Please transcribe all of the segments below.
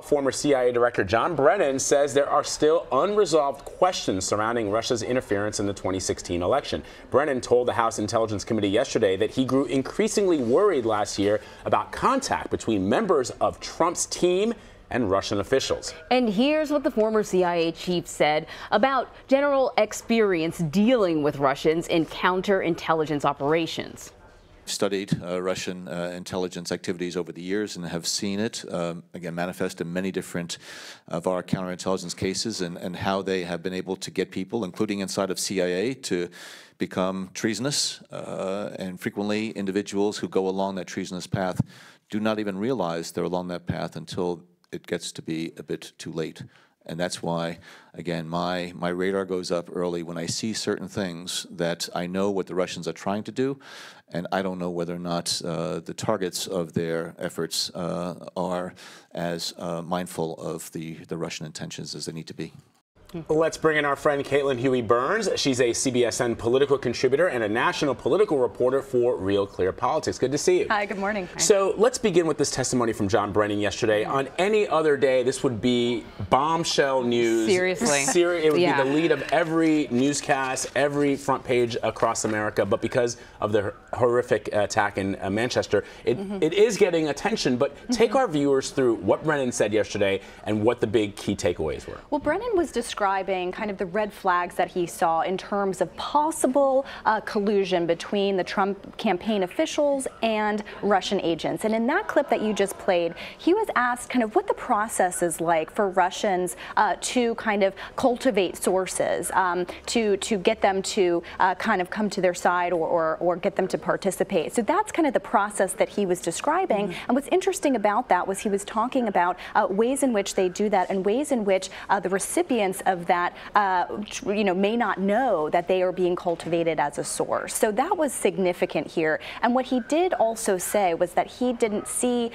Former CIA Director John Brennan says there are still unresolved questions surrounding Russia's interference in the 2016 election. Brennan told the House Intelligence Committee yesterday that he grew increasingly worried last year about contact between members of Trump's team and Russian officials. And here's what the former CIA chief said about general experience dealing with Russians in counterintelligence operations. Studied Russian intelligence activities over the years and have seen it, again, manifest in many different of our counterintelligence cases and how they have been able to get people, including inside of CIA, to become treasonous. And frequently individuals who go along that treasonous path do not even realize they're along that path until it gets to be a bit too late. And that's why, again, my radar goes up early when I see certain things that I know what the Russians are trying to do, and I don't know whether or not the targets of their efforts are as mindful of the Russian intentions as they need to be. Let's bring in our friend Caitlin Huey-Burns. She's a CBSN political contributor and a national political reporter for Real Clear Politics. Good to see you. Hi, good morning. So let's begin with this testimony from John Brennan yesterday. On any other day, this would be bombshell news. Seriously. It would be the lead of every newscast, every front page across America. But because of the horrific attack in Manchester, it is getting attention. But take our viewers through what Brennan said yesterday and what the big key takeaways were. Well, Brennan was describing kind of the red flags that he saw in terms of possible collusion between the Trump campaign officials and Russian agents. And in that clip that you just played, he was asked kind of what the process is like for Russians to kind of cultivate sources, to get them to kind of come to their side or get them to participate. So that's kind of the process that he was describing. And what's interesting about that was he was talking about ways in which they do that and ways in which the recipients of that may not know that they are being cultivated as a source. So that was significant here. And what he did also say was that he didn't see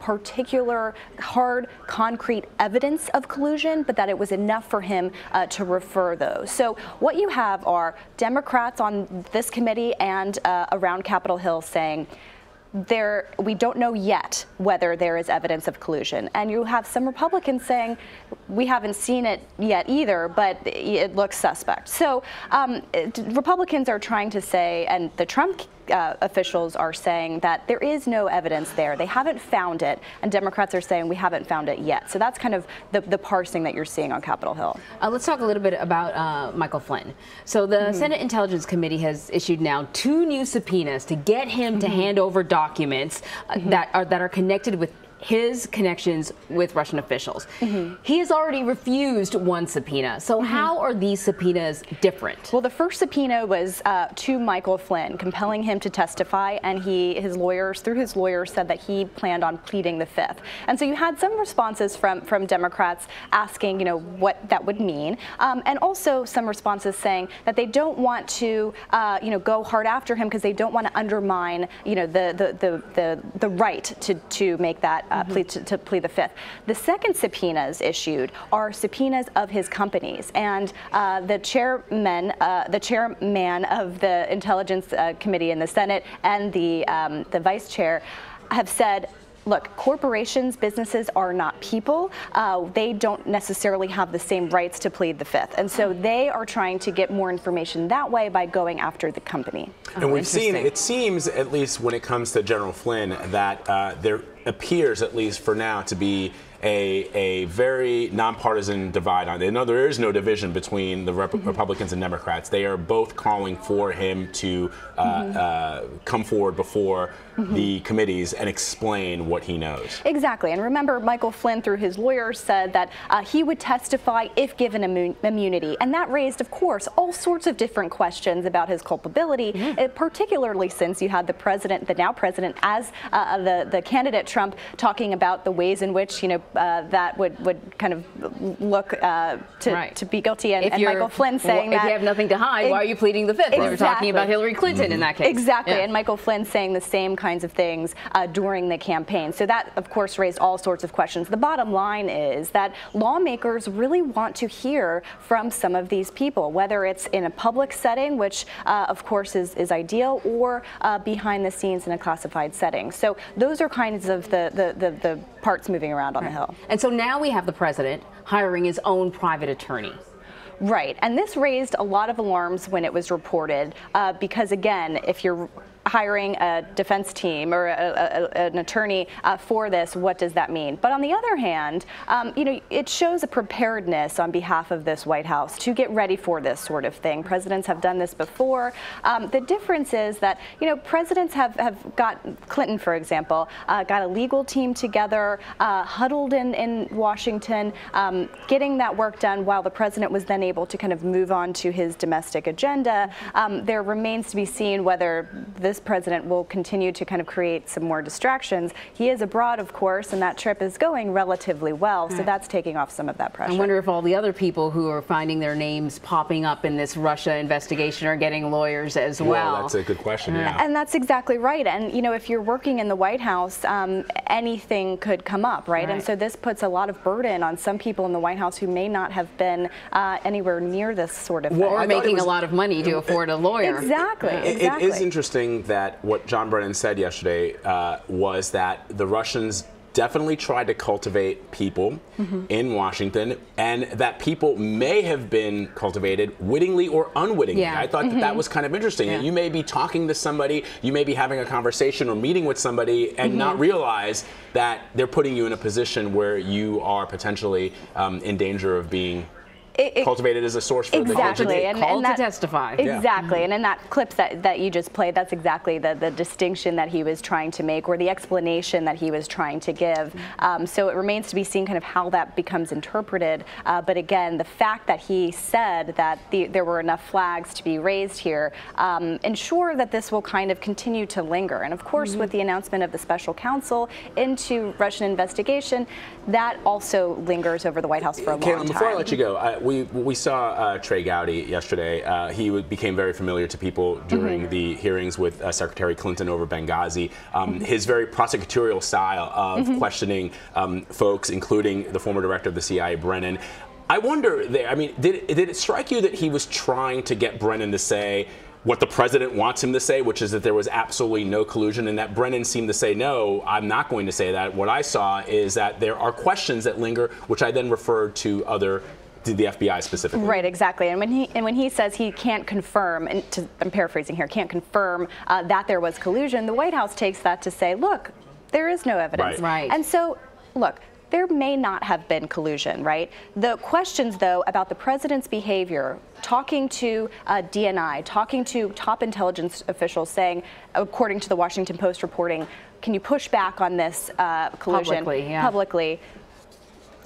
particular hard, concrete evidence of collusion, but that it was enough for him to refer those. So what you have are Democrats on this committee and around Capitol Hill saying, we don't know yet whether there is evidence of collusion. And you have some Republicans saying, we haven't seen it yet either, but it looks suspect. So Republicans are trying to say, and the Trump officials are saying that there is no evidence there. They haven't found it. And Democrats are saying we haven't found it yet. So that's kind of the parsing that you're seeing on Capitol Hill. Let's talk a little bit about Michael Flynn. So the Senate Intelligence Committee has issued now 2 new subpoenas to get him to hand over documents that are connected with his connections with Russian officials. He has already refused one subpoena. So how are these subpoenas different? Well, the first subpoena was to Michael Flynn, compelling him to testify, and through his lawyers, said that he planned on pleading the 5th. And so you had some responses from Democrats asking, what that would mean, and also some responses saying that they don't want to, go hard after him because they don't want to undermine, the right to make that to plead the 5th. The second subpoenas issued are subpoenas of his companies, and the chairman of the Intelligence Committee in the Senate and the vice chair have said, look, corporations, businesses are not people. They don't necessarily have the same rights to plead the 5th. And so they are trying to get more information that way by going after the company. And we've seen, it seems, at least when it comes to General Flynn, that there appears, at least for now, to be a very nonpartisan divide on it. No, there is no division between the Republicans and Democrats. They are both calling for him to come forward before the committees and explain what he knows. Exactly. And remember, Michael Flynn, through his lawyers, said that he would testify if given immunity. And that raised, of course, all sorts of different questions about his culpability, particularly since you had the president, the now president, as the candidate Trump, talking about the ways in which, that would kind of look to be guilty. And Michael Flynn saying that if you have nothing to hide, why are you pleading the 5th? They were talking about Hillary Clinton in that case. Exactly. And Michael Flynn saying the same kinds of things during the campaign. So that, of course, raised all sorts of questions. The bottom line is that lawmakers really want to hear from some of these people, whether it's in a public setting, which of course is ideal, or behind the scenes in a classified setting. So those are kinds of the parts moving around on the Hill. And so now we have the president hiring his own private attorney. Right, and this raised a lot of alarms when it was reported because, again, if you're hiring a defense team or an attorney for this, what does that mean? But on the other hand, you know, it shows a preparedness on behalf of this White House to get ready for this sort of thing. Presidents have done this before. The difference is that, you know, presidents have got, Clinton, for example, got a legal team together, huddled in Washington, getting that work done while the president was then able to kind of move on to his domestic agenda. There remains to be seen whether this president will continue to kind of create some more distractions. He is abroad, of course, and that trip is going relatively well, so that's taking off some of that pressure. I wonder if all the other people who are finding their names popping up in this Russia investigation are getting lawyers as well. Well, that's a good question, yeah. And that's exactly right. And, you know, if you're working in the White House, anything could come up, right? And so this puts a lot of burden on some people in the White House who may not have been anywhere near this sort of thing. Or making a lot of money to afford a lawyer. Exactly. It is interesting that what John Brennan said yesterday was that the Russians definitely tried to cultivate people in Washington, and that people may have been cultivated wittingly or unwittingly. I thought that was kind of interesting. You may be talking to somebody, you may be having a conversation or meeting with somebody and not realize that they're putting you in a position where you are potentially in danger of being cultivated as a source for the called to testify. Exactly, and in that clip that you just played, that's exactly the distinction that he was trying to make, or the explanation that he was trying to give. So it remains to be seen kind of how that becomes interpreted. But again, the fact that he said that there were enough flags to be raised here ensure that this will kind of continue to linger. And of course, with the announcement of the special counsel into Russian investigation, that also lingers over the White House for a long time. Caitlin, before I let you go, we saw Trey Gowdy yesterday. He became very familiar to people during the hearings with Secretary Clinton over Benghazi. His very prosecutorial style of questioning folks, including the former director of the CIA, Brennan. I wonder, I mean, did it strike you that he was trying to get Brennan to say what the president wants him to say, which is that there was absolutely no collusion, and that Brennan seemed to say, no, I'm not going to say that. What I saw is that there are questions that linger, which I then referred to the FBI specifically. Right, exactly. And when he says he can't confirm, and I'm paraphrasing here, can't confirm that there was collusion, the White House takes that to say, look, there is no evidence. Right. And so, look, there may not have been collusion, right? The questions, though, about the president's behavior, talking to DNI, talking to top intelligence officials saying, according to the Washington Post reporting, can you push back on this collusion publicly?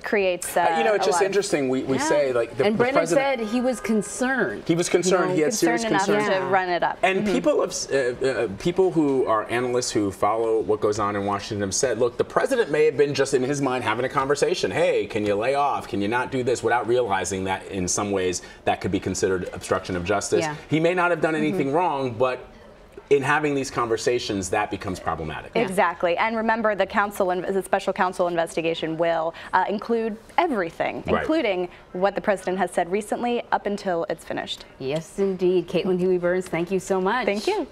Creates you know, it's just interesing. We say like and Brennan said he was concerned. He was concerned. He had serious concerns enough to run it up. And people who are analysts who follow what goes on in Washington have said, look, the president may have been just in his mind having a conversation. Hey, can you lay off? Can you not do this? Without realizing that in some ways that could be considered obstruction of justice. He may not have done anything wrong, but in having these conversations, that becomes problematic. Exactly. And remember, the special counsel investigation will include everything, including what the president has said recently up until it's finished. Yes, indeed. Caitlin Huey-Burns, thank you so much. Thank you.